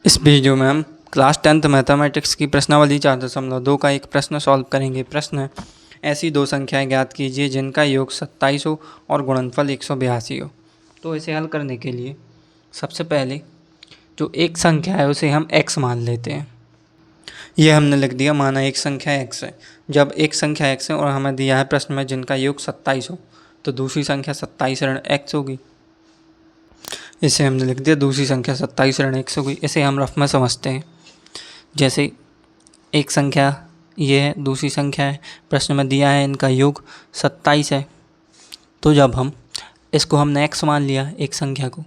इस वीडियो में हम क्लास 10th मैथमेटिक्स की प्रश्नावली 4.2 का एक प्रश्न सॉल्व करेंगे। प्रश्न है, ऐसी दो संख्याएं ज्ञात कीजिए जिनका योग 27 हो और गुणनफल 182 हो। तो इसे हल करने के लिए सबसे पहले जो एक संख्या है उसे हम x मान लेते हैं। यह हमने लिख दिया, माना एक संख्या x है। जब एक संख्या x है और हमें दिया है प्रश्न में जिनका योग 27 हो, तो दूसरी संख्या 27 ऋण x होगी। इसे हमने लिख दिया, दूसरी संख्या 27 ऋण x होगी। इसे हम रफ में समझते हैं। जैसे एक संख्या ये है, दूसरी संख्या है, प्रश्न में दिया है इनका योग 27 है। तो जब हम इसको हमने x मान लिया एक संख्या को,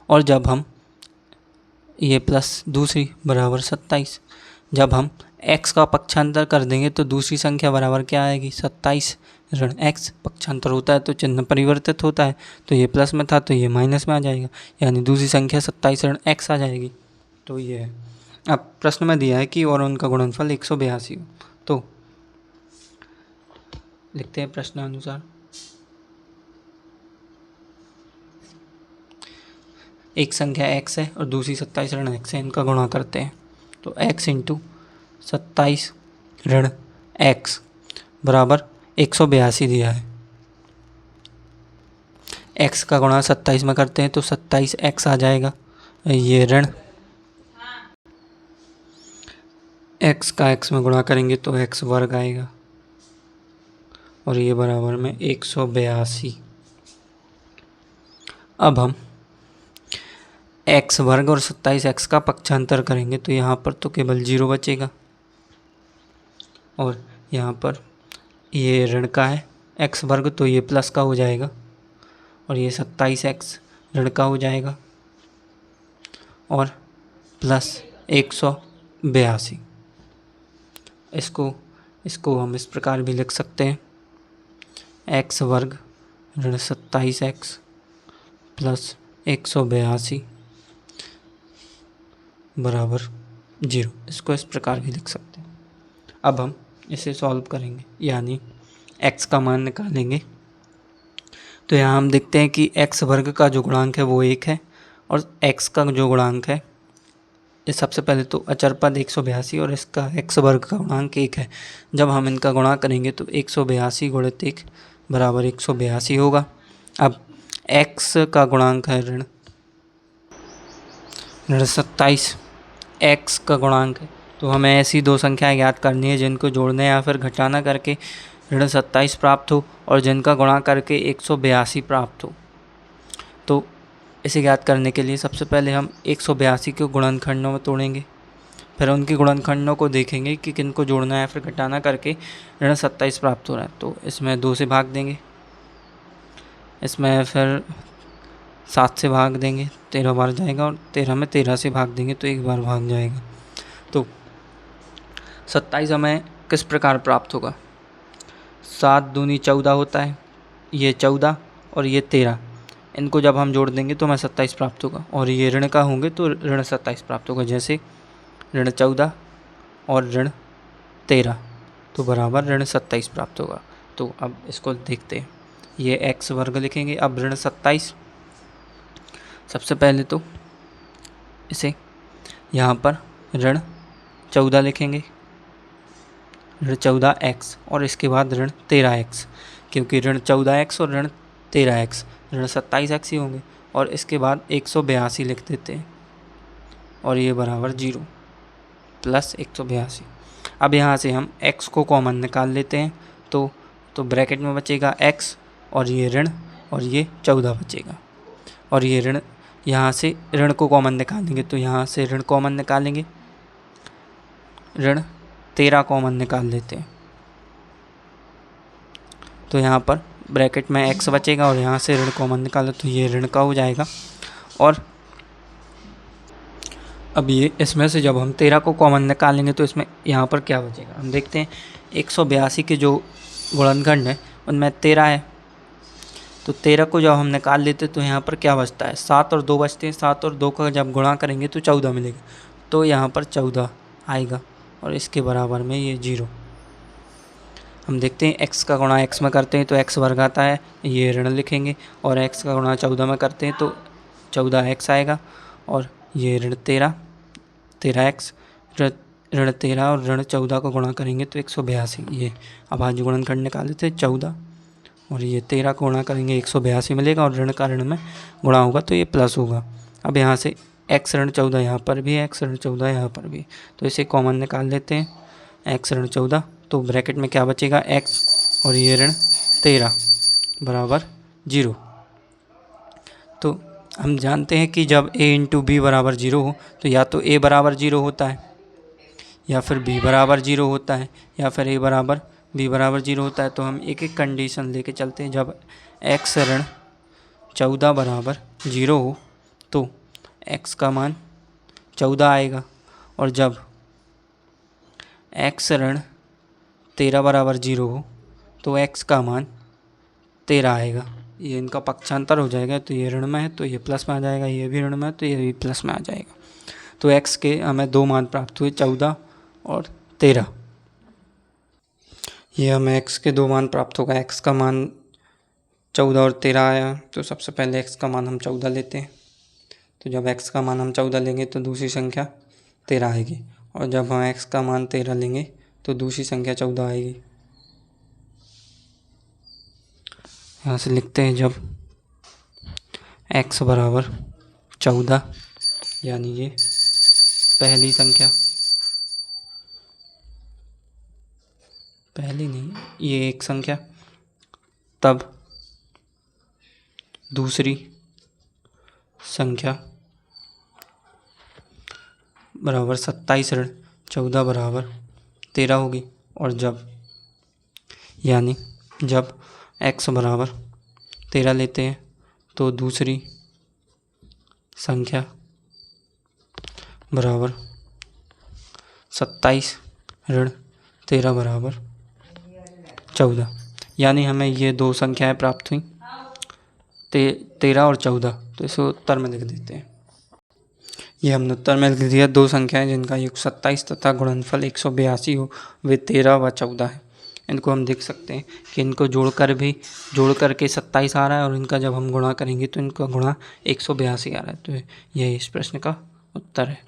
और जब हम ये प्लस दूसरी बराबर 27, जब हम x का पक्षांतर कर देंगे तो दूसरी संख्या बराबर क्या आएगी, 27 ऋण x। पक्षांतर होता है तो चिन्ह परिवर्तित होता है, तो ये प्लस में था तो ये माइनस में आ जाएगा, यानी दूसरी संख्या 27 ऋण x आ जाएगी। तो ये है। अब प्रश्न में दिया है कि और उनका गुणनफल 182 हो। तो लिखते हैं प्रश्नानुसार, एक संख्या x है और दूसरी 27 ऋण x है, इनका गुणा करते हैं। तो x इंटू 27 ऋण x बराबर 182 दिया है। x का गुणा 27 में करते हैं तो 27x आ जाएगा, ये ऋण x का x में गुणा करेंगे तो x वर्ग आएगा, और ये बराबर में 182। अब हम x वर्ग और 27x का पक्षांतर करेंगे तो यहाँ पर तो केवल 0 बचेगा, और यहाँ पर ये ऋण का है x वर्ग तो ये प्लस का हो जाएगा, और ये 27x ऋण का हो जाएगा, और प्लस 182। इसको हम इस प्रकार भी लिख सकते हैं, x वर्ग ऋण 27x प्लस 182 बराबर 0। इसको इस प्रकार भी लिख सकते हैं। अब हम इसे सॉल्व करेंगे, यानी x का मान निकालेंगे। तो यहाँ हम देखते हैं कि x वर्ग का जो गुणांक है वो 1 है, और x का जो गुणांक है, इस सबसे पहले तो अचर पद 182 और इसका x वर्ग का गुणांक 1 है। जब हम इनका गुणा करेंगे तो 182 गुणित 1 बराबर 182 होगा। अब x का गुणांक है ऋण 27, x का गुणांक है, तो हमें ऐसी दो संख्याएं ज्ञात करनी है जिनको जोड़ने या फिर घटाना करके ऋण 27 प्राप्त हो और जिनका गुणा करके 182 प्राप्त हो। तो इसे ज्ञात करने के लिए सबसे पहले हम 182 को गुणनखंडों में तोड़ेंगे, फिर उनके गुणनखंडों को देखेंगे कि किनको जोड़ना है या फिर घटाना करके ऋण 27 प्राप्त हो रहा है। तो इसमें 2 से भाग देंगे, इसमें फिर 7 से भाग देंगे, 13 बार जाएगा, और 13 में 13 से भाग देंगे तो 1 बार भाग जाएगा। तो 27 हमें किस प्रकार प्राप्त होगा, 7 दूनी 14 होता है, ये 14 और ये 13, इनको जब हम जोड़ देंगे तो हमें 27 प्राप्त होगा, और ये ऋण का होंगे तो ऋण 27 प्राप्त होगा। जैसे ऋण 14 और ऋण 13 तो बराबर ऋण 27 प्राप्त होगा। तो अब इसको देखते हैं, ये x वर्ग लिखेंगे। अब ऋण 27, सबसे पहले तो इसे यहाँ पर ऋण 14 लिखेंगे, ऋण 14x, और इसके बाद ऋण 13x, क्योंकि ऋण 14x और ऋण 13x ऋण 27x ही होंगे, और इसके बाद 182 लिख देते हैं, और ये बराबर 0 प्लस 182। अब यहाँ से हम x को कॉमन निकाल लेते हैं, तो ब्रैकेट में बचेगा x, और ये ऋण और ये 14 बचेगा, और ये ऋण, यहाँ से ऋण को कॉमन निकालेंगे तो यहाँ से ऋण कॉमन निकालेंगे, ऋण 13 कॉमन निकाल लेते हैं, तो यहाँ पर ब्रैकेट में x बचेगा, और यहाँ से ऋण कॉमन निकालो तो ये ऋण का हो जाएगा। और अब ये इसमें से जब हम 13 को कॉमन निकालेंगे तो इसमें यहाँ पर क्या बचेगा, हम देखते हैं 182 के जो गुणनखंड है उनमें 13 है, तो 13 को जब हम निकाल लेते तो यहाँ पर क्या बचता है, 7 और 2 बचते हैं। 7 और 2 का जब गुणा करेंगे तो 14 मिलेगा, तो यहाँ पर 14 आएगा, और इसके बराबर में ये 0। हम देखते हैं x का गुणा x में करते हैं तो x वर्ग आता है, ये ऋण लिखेंगे, और x का गुणा 14 में करते हैं तो 14x आएगा, और ये ऋण 13 13x ऋण 13 और ऋण 14 को गुणा करेंगे तो 182। ये अभाज्य गुणनखंड निकाले थे 14 और ये 13 को गुणा करेंगे 182 मिलेगा और ऋण का ऋण में गुणा होगा तो ये प्लस होगा। अब यहाँ से x ऋण 14 यहाँ पर भी है, x ऋण 14 यहाँ पर भी, तो इसे कॉमन निकाल लेते हैं x ऋण 14। तो ब्रैकेट में क्या बचेगा x और ये ऋण 13 बराबर 0। तो हम जानते हैं कि जब a इंटू बी बराबर 0 हो तो या तो a बराबर 0 होता है या फिर b बराबर 0 होता है या फिर a बराबर b बराबर 0 होता है। तो हम एक एक कंडीशन लेके चलते हैं। जब x ऋण 14 बराबर 0 हो तो x का मान 14 आएगा और जब x ऋण 13 बराबर 0 हो तो x का मान 13 आएगा। ये इनका पक्षांतर हो जाएगा, तो ये ऋण में है तो ये प्लस में आ जाएगा, ये भी ऋण में है तो ये भी प्लस में आ जाएगा। तो x के हमें दो मान प्राप्त हुए 14 और 13। ये हमें x के दो मान प्राप्त होगा। x का मान 14 और 13 आया तो सबसे पहले x का मान हम 14 लेते हैं। तो जब x का मान हम 14 लेंगे तो दूसरी संख्या 13 आएगी और जब हम x का मान 13 लेंगे तो दूसरी संख्या 14 आएगी। यहाँ से लिखते हैं जब x बराबर 14 यानी ये पहली संख्या, पहली नहीं ये एक संख्या, तब दूसरी संख्या बराबर 27 ऋण 14 बराबर 13 होगी। और जब यानी जब x बराबर 13 लेते हैं तो दूसरी संख्या बराबर 27 ऋण 13 बराबर 14। यानी हमें ये दो संख्याएं प्राप्त हुई 13 और 14। तो इसे उत्तर में लिख देते हैं। ये हमने उत्तर में लिख दिया दो संख्याएं जिनका योग 27 तथा गुणनफल 182 हो, वे 13 व 14 है। इनको हम देख सकते हैं कि इनको जोड़ करके 27 आ रहा है और इनका जब हम गुणा करेंगे तो इनका गुणा 182 आ रहा है। तो यही इस प्रश्न का उत्तर है।